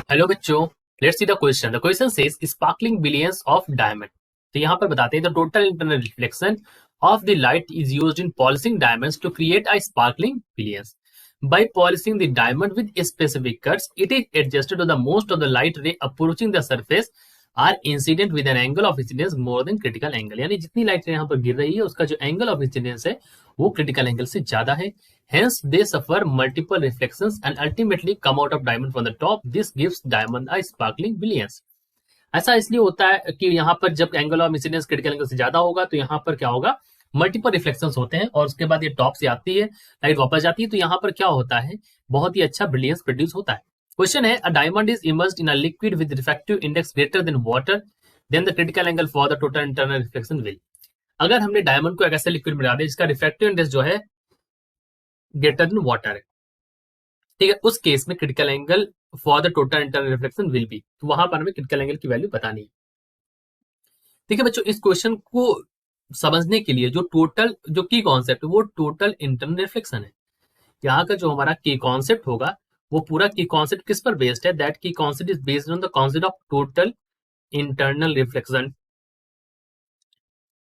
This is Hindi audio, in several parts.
हेलो बच्चों, let's see the question. The question says sparkling brilliance of diamond. तो यहाँ पर बताते हैं the total internal reflection of the light is used in polishing diamonds to create a sparkling brilliance. By polishing the diamond with specific cuts, it is adjusted to the most of the light ray approaching the surface are incident with an angle of incidence more than critical angle। यानी जितनी लाइट यहाँ पर गिर रही है उसका जो एंगल ऑफ इंसिडेंस है वो क्रिटिकल एंगल से ज्यादा है। Hence, they suffer multiple reflections and ultimately come out of diamond from the top. This gives diamond a sparkling brilliance। ऐसा इसलिए होता है कि यहाँ पर जब angle of incidence critical angle से ज्यादा होगा तो यहाँ पर क्या होगा, मल्टीपल रिफ्लेक्शंस होते हैं और उसके बाद ये टॉप से आती है, लाइट वापस जाती है, तो यहाँ पर क्या होता है, बहुत ही अच्छा ब्रिलियंस प्रोड्यूस होता है। क्वेश्चन है, a diamond is immersed in a liquid with refractive index greater than water, then the critical angle for the total internal reflection will. अगर हमने डायमंड को एक ऐसे लिक्विड में डाल दिया जिसका रिफ्रैक्टिव इंडेक्स जो है ग्रेटर देन वाटर है, ठीक है, उस केस में critical angle for the total internal reflection will be, तो वहां पर हमें क्रिटिकल एंगल की वैल्यू बतानी है। ठीक है बच्चों, इस क्वेश्चन को समझने के लिए जो की कॉन्सेप्ट है वो टोटल इंटरनल रिफ्लेक्शन है। यहाँ का जो हमारा की कॉन्सेप्ट होगा वो पूरा की कॉन्सेप्ट किस पर बेस्ड है, दैट की concept is based on the concept of total internal reflection.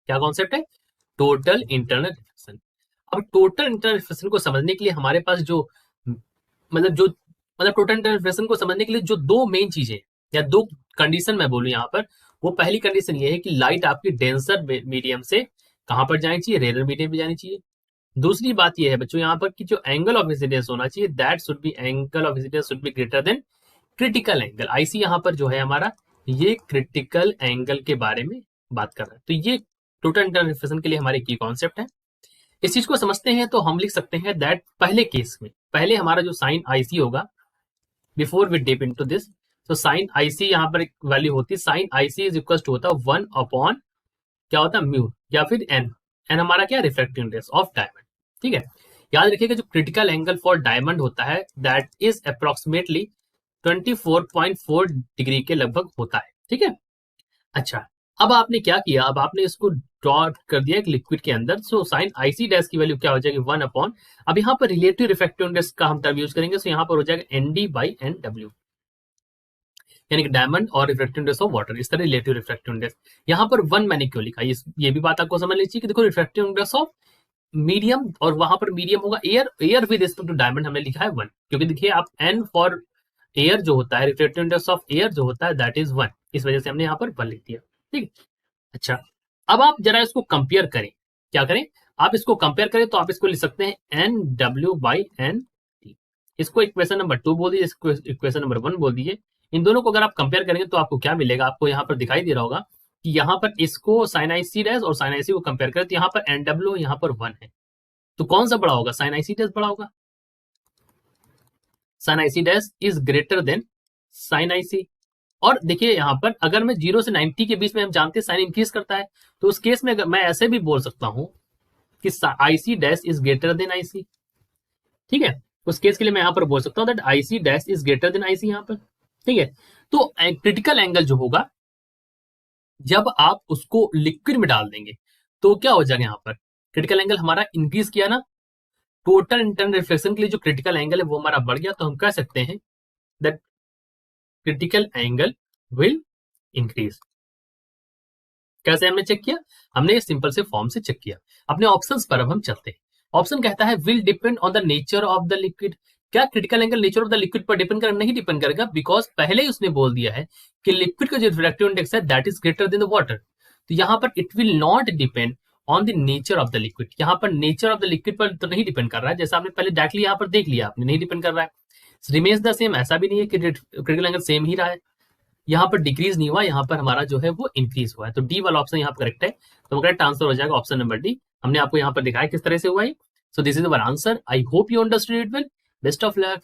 क्या कॉन्सेप्ट है? Total internal reflection. अब टोटल इंटरनल रिफ्लेक्शन को समझने के लिए हमारे पास मतलब टोटल इंटरनल रिफ्लेक्शन को समझने के लिए जो दो मेन चीजें या दो कंडीशन मैं बोलूं यहाँ पर, वो पहली कंडीशन ये है कि लाइट आपकी डेंसर मीडियम से कहां पर जानी चाहिए, रेयर मीडियम पे जानी चाहिए। दूसरी बात ये है बच्चों यहाँ पर कि जो एंगल ऑफ इंसिडेंस होना चाहिए, that should be angle of incidence should be greater than critical angle. IC यहाँ पर जो है हमारा, ये क्रिटिकल एंगल के बारे में बात कर रहा है। तो ये टोटल इंटरनल रिफ्लेक्शन के लिए हमारे की कॉन्सेप्ट है। इस चीज को समझते हैं तो हम लिख सकते हैं दैट पहले केस में पहले हमारा जो साइन आईसी होगा, before we dip into this, तो साइन आईसी यहाँ पर एक वैल्यू होती है, sine ic is equal to होता है 1 अपॉन क्या होता है म्यू या फिर एन। एन हमारा क्या, रिफ्रैक्टिव इंडेक्स ऑफ डायमंड। ठीक है, याद रखिएगा जो क्रिटिकल एंगल फॉर डायमंड होता है दैट इज अप्रोक्सीमेटली 24.4 डिग्री के लगभग होता है। ठीक है, अच्छा, अब आपने क्या किया, अब आपने इसको ड्रॉ कर दिया एक लिक्विड के अंदर। सो साइन आईसी डैश की वैल्यू क्या हो जाएगी, 1 अपॉन, अब यहाँ पर रिलेटिव रिफ्रैक्टिव इंडेक्स का हम टर्म यूज करेंगे, सो यहाँ पर हो जाएगा एनडी बाई एन डब्ल्यू, यानी कि डायमंड और रिफ्रैक्टिव इंडेक्स ऑफ वाटर, इस तरह रिलेटिव रिफ्रैक्टिव इंडेक्स। यहाँ पर 1 मैंने क्यों लिखा, ये भी बात आपको समझ लीजिए कि देखो रिफ्रैक्टिव इंडेक्स ऑफ मीडियम, और वहां पर मीडियम होगा air, air with respect to diamond हमने लिखा है 1, क्योंकि देखिए आप एन फॉर एयर जो होता है, रिफ्रैक्टिव इंडेक्स ऑफ एयर जो होता है दैट इज 1, इस वजह से हमने यहाँ पर 1 लिख दिया। ठीक है, अच्छा, अब आप जरा इसको कंपेयर करें, क्या करें, आप इसको कंपेयर करें तो आप इसको लिख सकते हैं N W by N T. इसको इक्वेशन नंबर 2 बोल दीजिए, इसको इक्वेशन नंबर 1 बोल दीजिए। इन दोनों को अगर आप कंपेयर करेंगे तो आपको क्या मिलेगा, आपको यहाँ पर दिखाई दे रहा होगा कि यहाँ पर इसको साइन आई सी डैश और साइन आई सी को कंपेयर करें तो यहाँ पर एन डब्ल्यू यहाँ पर 1 है, तो कौन सा बड़ा होगा, साइन आई सी डैश बड़ा होगा। Sine i C dash is greater than sine i C. और देखिए यहाँ पर अगर मैं 0 से 90 के बीच में, हम जानते हैं साइन इंक्रीज करता है, तो उस केस में मैं ऐसे भी बोल सकता हूं कि IC dash is greater then IC. ठीक है, उस केस के लिए मैं यहाँ पर बोल सकता हूं that IC dash is greater then IC यहाँ पर। ठीक है, तो क्रिटिकल एंगल जो होगा जब आप उसको लिक्विड में डाल देंगे तो क्या हो जाएगा, यहाँ पर क्रिटिकल एंगल हमारा इंक्रीज किया ना, टोटल इंटरनल रिफ्लेक्शन के लिए जो क्रिटिकल एंगल है वो हमारा बढ़ गया, तो हम कह सकते हैं that critical angle will increase. कैसे हमने चेक किया, हमने सिंपल से फॉर्म से चेक किया। अपने ऑप्शंस पर अब हम चलते हैं। ऑप्शन कहता है will depend on the nature of the liquid. क्या critical angle nature of the liquid पर डिपेंड करेगा, नहीं डिपेंड करेगा, बिकॉज पहले ही उसने बोल दिया है कि लिक्विड का जो रिफ्रैक्टिव इंडेक्स है that is greater then the water, तो यहाँ पर it will not depend on the nature of the liquid. यहाँ पर नेचर ऑफ द लिक्विड पर तो नहीं डिपेंड कर रहा है, जैसा आपने पहले डायरेक्टली यहाँ पर देख लिया, आपने नहीं डिपेंड कर रहा है। रिमेन्स द सेम, ऐसा भी नहीं है कि क्रिटिकल एंगल सेम ही रहा है, यहाँ पर डिक्रीज नहीं हुआ, यहाँ पर हमारा जो है वो इंक्रीज हुआ है, तो डी वाला ऑप्शन यहाँ पर करेक्ट है। तो करेक्ट आंसर हो जाएगा ऑप्शन नंबर डी। हमने आपको यहाँ पर दिखाया किस तरह से हुआ है। So this is our answer. I hope you understood it well. Best of luck.